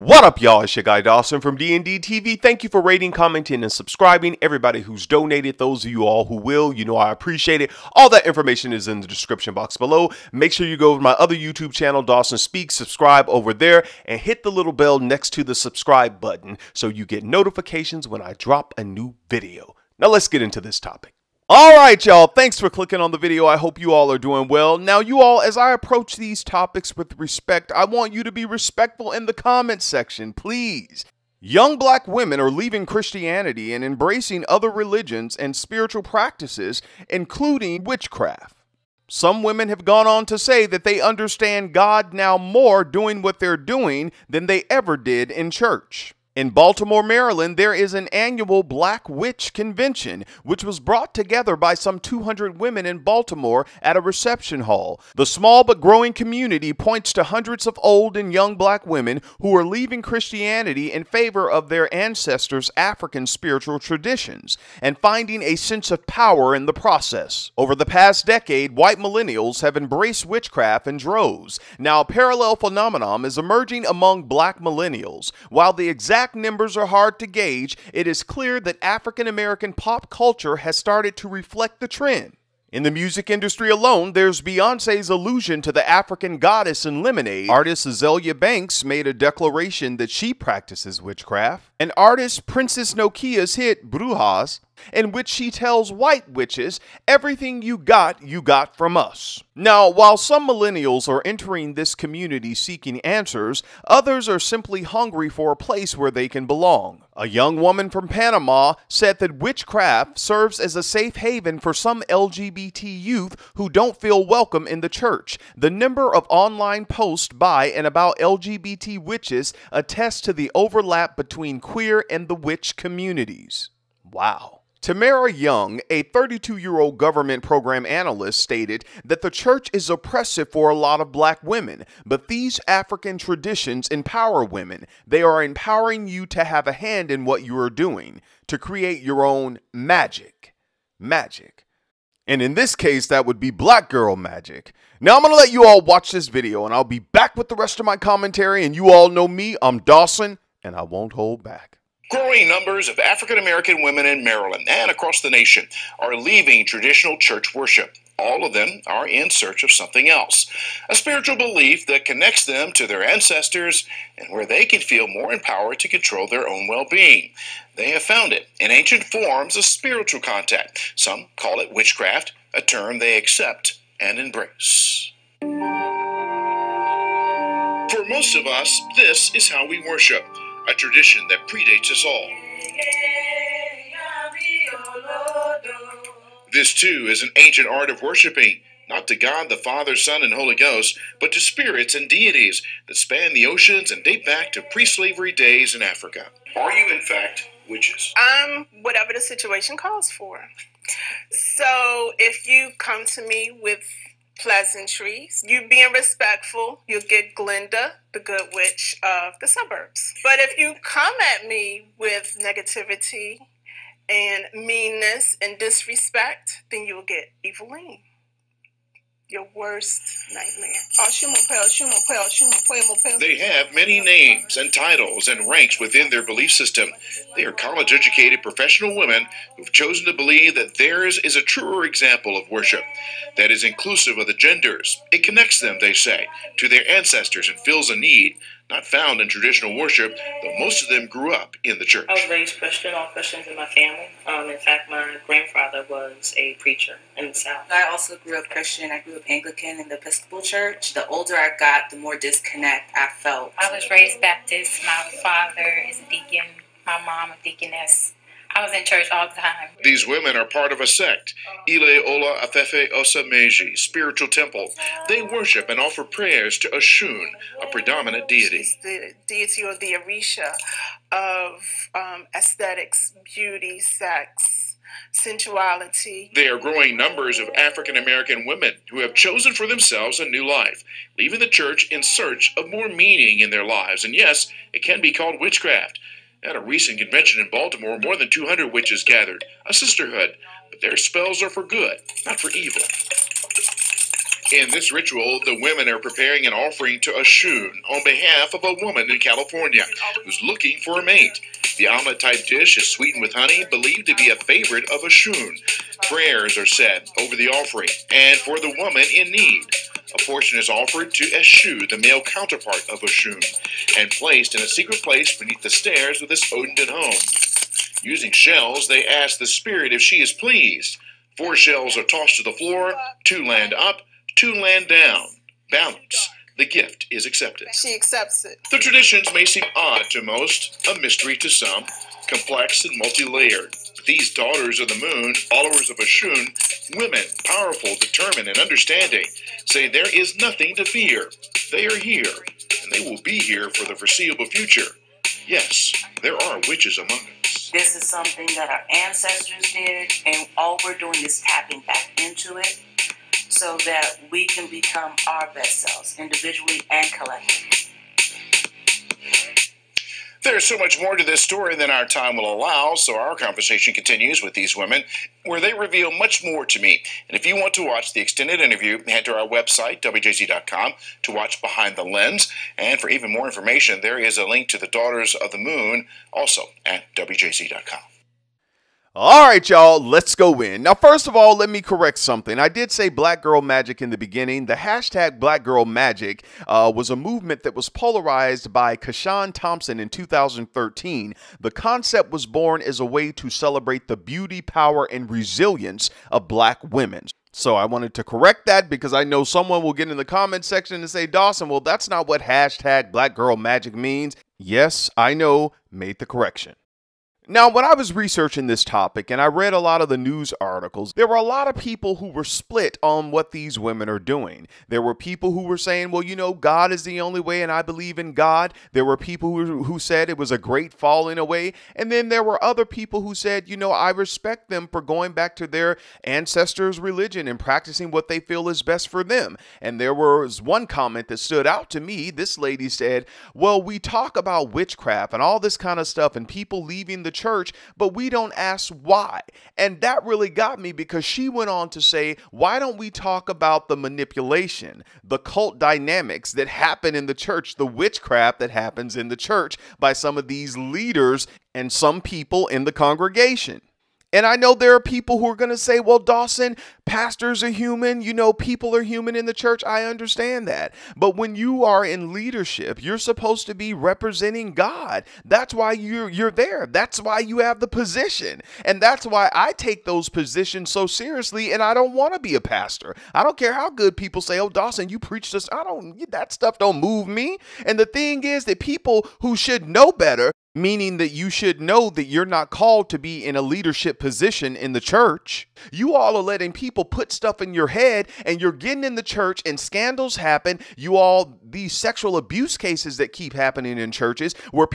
What up, y'all? It's your guy Dawson from D&D TV. Thank you for rating, commenting, and subscribing. Everybody who's donated, those of you all who will, you know I appreciate it. All that information is in the description box below. Make sure you go to my other YouTube channel, Dawson Speaks, subscribe over there, and hit the little bell next to the subscribe button so you get notifications when I drop a new video. Now let's get into this topic. Alright y'all, thanks for clicking on the video. I hope you all are doing well. Now you all, as I approach these topics with respect, I want you to be respectful in the comments section, please. Young black women are leaving Christianity and embracing other religions and spiritual practices, including witchcraft. Some women have gone on to say that they understand God now more doing what they're doing than they ever did in church. In Baltimore, Maryland, there is an annual Black Witch Convention, which was brought together by some 200 women in Baltimore at a reception hall. The small but growing community points to hundreds of old and young black women who are leaving Christianity in favor of their ancestors' African spiritual traditions and finding a sense of power in the process. Over the past decade, white millennials have embraced witchcraft in droves. Now, a parallel phenomenon is emerging among black millennials. While the exact numbers are hard to gauge, it is clear that African American pop culture has started to reflect the trend. In the music industry alone, there's Beyonce's allusion to the African goddess in Lemonade. Artist Azalea Banks made a declaration that she practices witchcraft. And artist Princess Nokia's hit Brujas, in which she tells white witches, everything you got from us. Now, while some millennials are entering this community seeking answers, others are simply hungry for a place where they can belong. A young woman from Panama said that witchcraft serves as a safe haven for some LGBT youth who don't feel welcome in the church. The number of online posts by and about LGBT witches attests to the overlap between queer and the witch communities. Wow. Tamara Young, a 32-year-old government program analyst, stated that the church is oppressive for a lot of black women, but these African traditions empower women. They are empowering you to have a hand in what you are doing, to create your own magic. And in this case, that would be black girl magic. Now I'm going to let you all watch this video, and I'll be back with the rest of my commentary, and you all know me, I'm Dawson, and I won't hold back. Growing numbers of African-American women in Maryland and across the nation are leaving traditional church worship. All of them are in search of something else, a spiritual belief that connects them to their ancestors and where they can feel more empowered to control their own well-being. They have found it in ancient forms of spiritual contact. Some call it witchcraft, a term they accept and embrace. For most of us, this is how we worship. A tradition that predates us all. This, too, is an ancient art of worshiping, not to God the Father, Son, and Holy Ghost, but to spirits and deities that span the oceans and date back to pre-slavery days in Africa. Are you, in fact, witches? Whatever the situation calls for. So, if you come to me with pleasantries, you being respectful, you'll get Glinda, the good witch of the suburbs. But if you come at me with negativity and meanness and disrespect, then you'll get Eveline, your worst nightmare. They have many names and titles and ranks within their belief system. They are college-educated professional women who've chosen to believe that theirs is a truer example of worship that is inclusive of the genders. It connects them, they say, to their ancestors and fills a need not found in traditional worship, though most of them grew up in the church. I was raised Christian, all Christians in my family. In fact, my grandfather was a preacher in the South. I also grew up Christian. I grew up Anglican in the Episcopal Church. The older I got, the more disconnect I felt. I was raised Baptist. My father is a deacon. My mom a deaconess. I was in church all the time. These women are part of a sect, Ile Ola Afefe Osa Meji, spiritual temple. They worship and offer prayers to Oshun, a predominant deity. She's the deity or the Orisha of aesthetics, beauty, sex, sensuality. There are growing numbers of African-American women who have chosen for themselves a new life, leaving the church in search of more meaning in their lives. And yes, it can be called witchcraft. At a recent convention in Baltimore, more than 200 witches gathered, a sisterhood, but their spells are for good, not for evil. In this ritual, the women are preparing an offering to Oshun on behalf of a woman in California who's looking for a mate. The omelet-type dish is sweetened with honey, believed to be a favorite of Oshun. Prayers are said over the offering and for the woman in need. A portion is offered to Eshu, the male counterpart of Oshun, and placed in a secret place beneath the stairs of this Odin home. Using shells, they ask the spirit if she is pleased. 4 shells are tossed to the floor, 2 land up, 2 land down. Balance. The gift is accepted. She accepts it. The traditions may seem odd to most, a mystery to some, complex and multi-layered. These daughters of the moon, followers of Oshun, women, powerful, determined, and understanding, say there is nothing to fear. They are here, and they will be here for the foreseeable future. Yes, there are witches among us. This is something that our ancestors did, and all we're doing is tapping back into it so that we can become our best selves, individually and collectively. There's so much more to this story than our time will allow, so our conversation continues with these women, where they reveal much more to me. And if you want to watch the extended interview, head to our website, WJZ.com, to watch Behind the Lens. And for even more information, there is a link to the Daughters of the Moon, also at WJZ.com. All right, y'all, let's go in. Now, first of all, let me correct something. I did say Black Girl Magic in the beginning. The hashtag Black Girl Magic was a movement that was polarized by Kashawn Thompson in 2013. The concept was born as a way to celebrate the beauty, power, and resilience of Black women. So I wanted to correct that because I know someone will get in the comment section and say, Dawson, well, that's not what hashtag Black Girl Magic means. Yes, I know, made the correction. Now, when I was researching this topic and I read a lot of the news articles, there were a lot of people who were split on what these women are doing. There were people who were saying, well, you know, God is the only way and I believe in God. There were people who said it was a great falling away. And then there were other people who said, you know, I respect them for going back to their ancestors' religion and practicing what they feel is best for them. And there was one comment that stood out to me. This lady said, well, we talk about witchcraft and all this kind of stuff and people leaving the church, but we don't ask why. And that really got me because she went on to say, why don't we talk about the manipulation, the cult dynamics that happen in the church, the witchcraft that happens in the church by some of these leaders and some people in the congregation. And I know there are people who are going to say, well, Dawson, pastors are human. You know, people are human in the church. I understand that. But when you are in leadership, you're supposed to be representing God. That's why you're there. That's why you have the position. And that's why I take those positions so seriously. And I don't want to be a pastor. I don't care how good people say, oh, Dawson, you preach this. That stuff don't move me. And the thing is that people who should know better, meaning that you should know that you're not called to be in a leadership position in the church. You all are letting people put stuff in your head and you're getting in the church and scandals happen. These sexual abuse cases that keep happening in churches where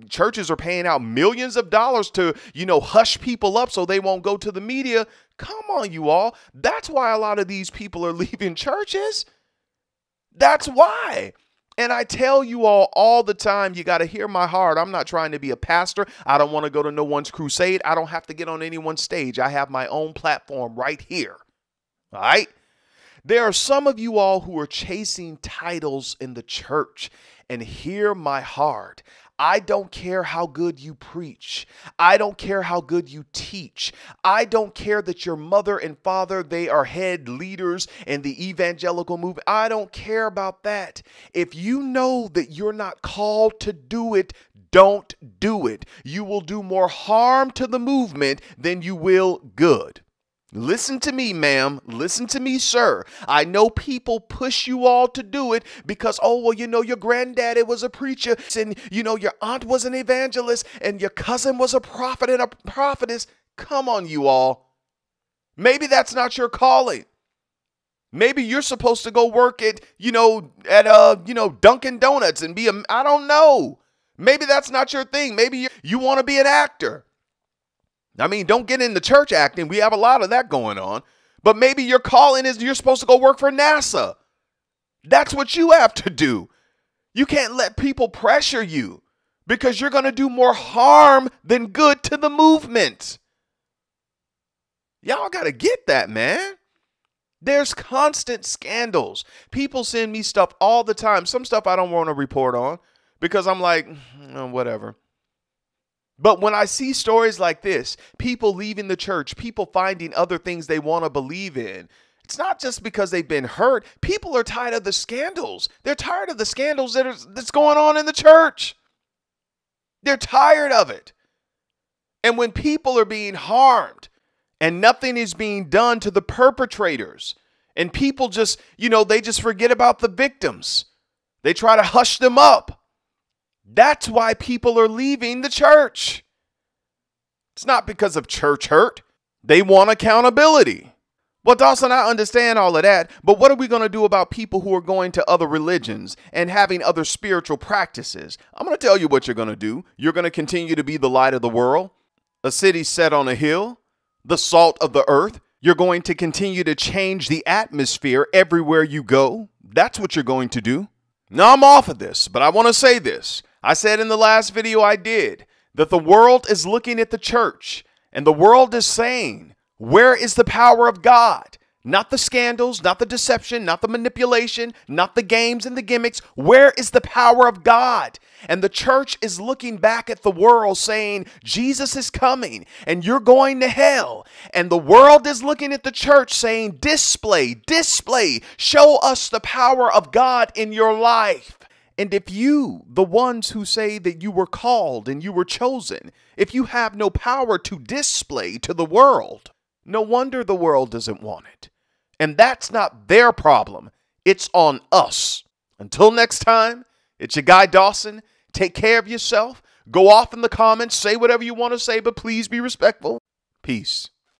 churches are paying out millions of dollars to, hush people up so they won't go to the media. Come on, you all. That's why a lot of these people are leaving churches. That's why. And I tell you all the time, you got to hear my heart. I'm not trying to be a pastor. I don't want to go to no one's crusade. I don't have to get on anyone's stage. I have my own platform right here. All right. There are some of you all who are chasing titles in the church, and hear my heart. I don't care how good you preach. I don't care how good you teach. I don't care that your mother and father, they are head leaders in the evangelical movement. I don't care about that. If you know that you're not called to do it, don't do it. You will do more harm to the movement than you will good. Listen to me, ma'am. Listen to me, sir. I know people push you all to do it because, your granddaddy was a preacher and, your aunt was an evangelist and your cousin was a prophet and a prophetess. Come on, you all. Maybe that's not your calling. Maybe you're supposed to go work at Dunkin' Donuts and I don't know. Maybe that's not your thing. Maybe you want to be an actor. I mean, don't get into church acting. We have a lot of that going on. But maybe your calling is you're supposed to go work for NASA. That's what you have to do. You can't let people pressure you because you're going to do more harm than good to the movement. Y'all got to get that, man. There's constant scandals. People send me stuff all the time. Some stuff I don't want to report on because I'm like, whatever. But when I see stories like this, people leaving the church, people finding other things they want to believe in, it's not just because they've been hurt. People are tired of the scandals. They're tired of the scandals that's going on in the church. They're tired of it. And when people are being harmed and nothing is being done to the perpetrators, and people just, they just forget about the victims. They try to hush them up. That's why people are leaving the church. It's not because of church hurt. They want accountability. Well, Dawson, I understand all of that, but what are we going to do about people who are going to other religions and having other spiritual practices? I'm going to tell you what you're going to do. You're going to continue to be the light of the world, a city set on a hill, the salt of the earth. You're going to continue to change the atmosphere everywhere you go. That's what you're going to do. Now, I'm off of this, but I want to say this. I said in the last video I did that the world is looking at the church, and the world is saying, where is the power of God? Not the scandals, not the deception, not the manipulation, not the games and the gimmicks. Where is the power of God? And the church is looking back at the world saying, Jesus is coming and you're going to hell. And the world is looking at the church saying, display, show us the power of God in your life. And if you, the ones who say that you were called and you were chosen, if you have no power to display to the world, no wonder the world doesn't want it. And that's not their problem. It's on us. Until next time, it's your guy Dawson. Take care of yourself. Go off in the comments. Say whatever you want to say, but please be respectful. Peace.